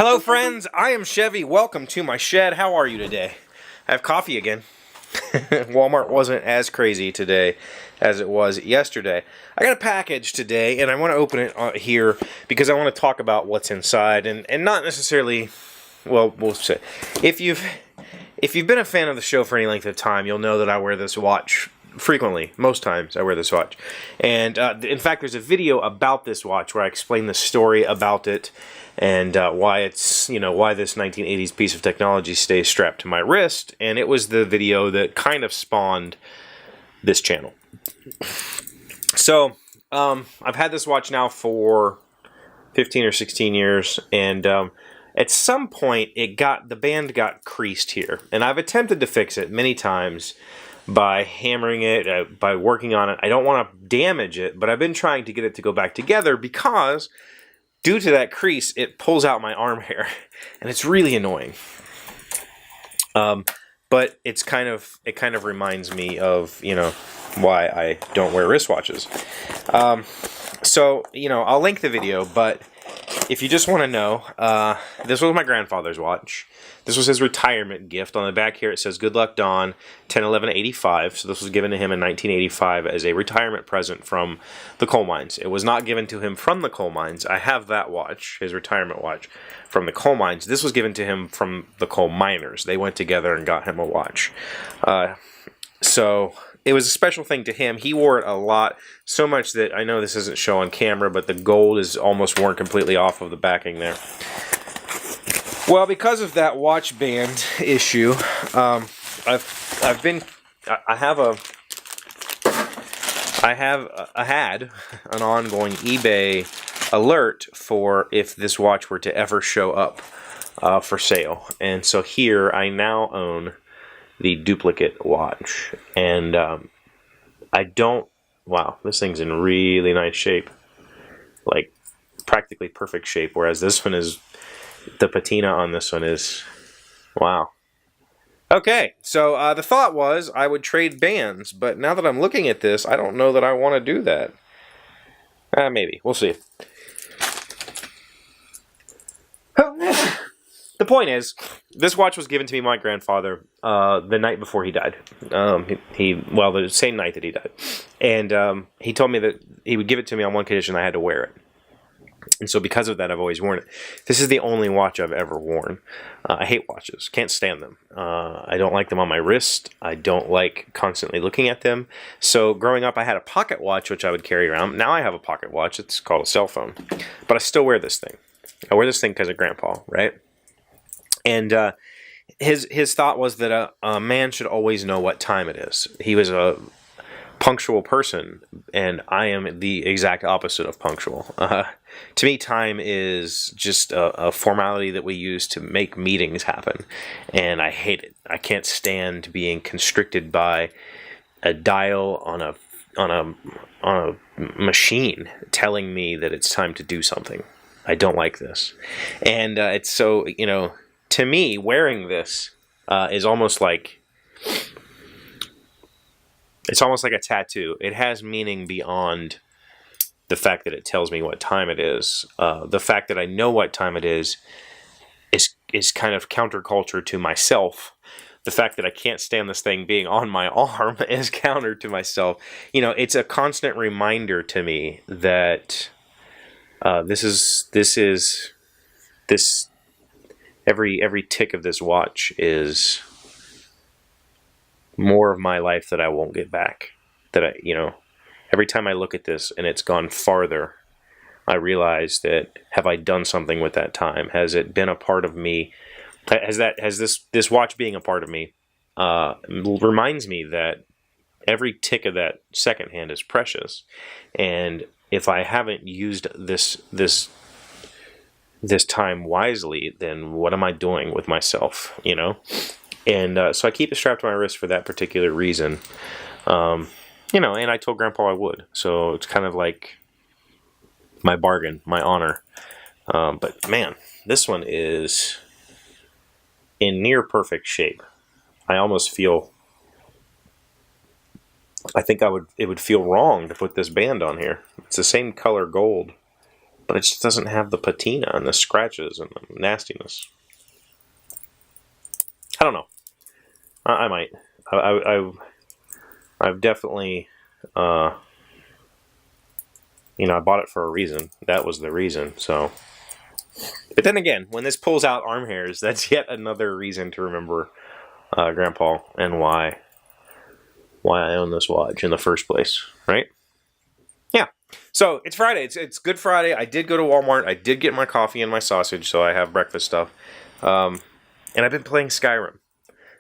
Hello friends, I am Chevy. Welcome to my shed. How are you today? I have coffee again. Walmart wasn't as crazy today as it was yesterday. I got a package today and I want to open it here because I want to talk about what's inside and not necessarily, well, we'll say. If you've been a fan of the show for any length of time, you'll know that I wear this watch frequently. Most times I wear this watch. And in fact, there's a video about this watch where I explain the story about it and why it's, why this 1980s piece of technology stays strapped to my wrist. And it was the video that kind of spawned this channel. So I've had this watch now for 15 or 16 years, and at some point the band got creased here, and I've attempted to fix it many times by hammering it, by working on it. I don't want to damage it, but I've been trying to get it to go back together because due to that crease, it pulls out my arm hair, and it's really annoying. But it kind of reminds me of, why I don't wear wristwatches. So, I'll link the video, but if you just want to know, this was my grandfather's watch. This was his retirement gift. On the back here it says, "Good luck, Don, 10/11/85." So this was given to him in 1985 as a retirement present from the coal mines. It was not given to him from the coal mines. I have that watch, his retirement watch, from the coal mines. This was given to him from the coal miners. They went together and got him a watch. So it was a special thing to him. He wore it a lot, so much that I know this isn't shown on camera, but the gold is almost worn completely off of the backing there. Well, because of that watch band issue, I had an ongoing eBay alert for if this watch were to ever show up for sale, and so here I now own the duplicate watch, and wow, this thing's in really nice shape, like practically perfect shape, whereas this one is, the patina on this one is, wow. Okay, so the thought was I would trade bands, but now that I'm looking at this, I don't know that I want to do that. Maybe, we'll see. The point is, this watch was given to me by my grandfather the night before he died. The same night that he died. And he told me that he would give it to me on one condition: I had to wear it. And so because of that, I've always worn it. This is the only watch I've ever worn. I hate watches. Can't stand them. I don't like them on my wrist. I don't like constantly looking at them. So growing up, I had a pocket watch, which I would carry around. Now I have a pocket watch. It's called a cell phone. But I still wear this thing. I wear this thing because of Grandpa, right? And his thought was that a man should always know what time it is. He was a punctual person, and I am the exact opposite of punctual. To me, time is just a formality that we use to make meetings happen, and I hate it. I can't stand being constricted by a dial on a machine telling me that it's time to do something. I don't like this, and it's so, to me, wearing this is almost like, it's almost like a tattoo. It has meaning beyond the fact that it tells me what time it is. The fact that I know what time it is kind of counterculture to myself. The fact that I can't stand this thing being on my arm is counter to myself. It's a constant reminder to me that every tick of this watch is more of my life that I won't get back. That every time I look at this and it's gone farther, I realize that, have I done something with that time? Has it been a part of me? Has this watch being a part of me reminds me that every tick of that second hand is precious, and if I haven't used this time wisely, then what am I doing with myself? And so I keep it strapped to my wrist for that particular reason. And I told Grandpa I would. So it's kind of like my bargain, my honor. But man, this one is in near perfect shape. I almost feel, I think it would feel wrong to put this band on here. It's the same color gold, but it just doesn't have the patina and the scratches and the nastiness. I don't know. I might. I've definitely, I bought it for a reason. That was the reason. So, but then again, when this pulls out arm hairs, that's yet another reason to remember Grandpa and why I own this watch in the first place, right? Yeah. So it's Friday. It's Good Friday. I did go to Walmart. I did get my coffee and my sausage, so I have breakfast stuff. And I've been playing Skyrim.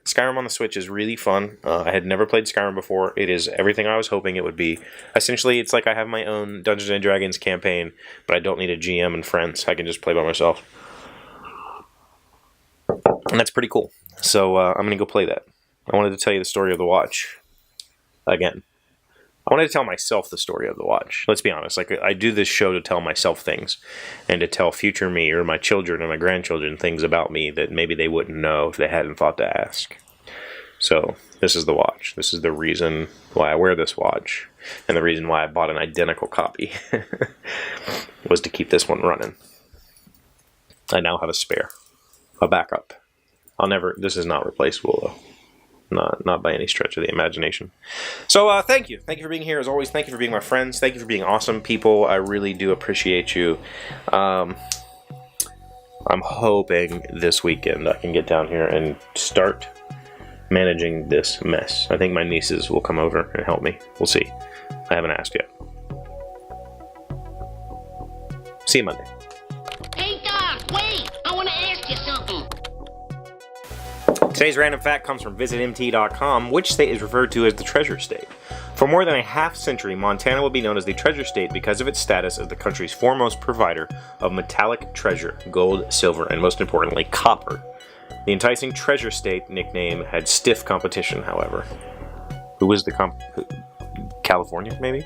Skyrim on the Switch is really fun. I had never played Skyrim before. It is everything I was hoping it would be. Essentially, it's like I have my own Dungeons & Dragons campaign, but I don't need a GM and friends. I can just play by myself. And that's pretty cool. So I'm going to go play that. I wanted to tell you the story of the watch. Again. I wanted to tell myself the story of the watch. Let's be honest. Like, I do this show to tell myself things. And to tell future me or my children and my grandchildren things about me that maybe they wouldn't know if they hadn't thought to ask. So, this is the watch. This is the reason why I wear this watch. And the reason why I bought an identical copy. Was to keep this one running. I now have a spare. A backup. This is not replaceable though. Not by any stretch of the imagination. So, thank you. Thank you for being here. As always, thank you for being my friends. Thank you for being awesome people. I really do appreciate you. I'm hoping this weekend I can get down here and start managing this mess. I think my nieces will come over and help me. We'll see. I haven't asked yet. See you Monday. Hey, Doc, wait! I want to ask you something. Today's random fact comes from visitmt.com. Which state is referred to as the Treasure State? For more than a half-century, Montana will be known as the Treasure State because of its status as the country's foremost provider of metallic treasure, gold, silver, and most importantly, copper. The enticing Treasure State nickname had stiff competition, however. Who was the California, maybe?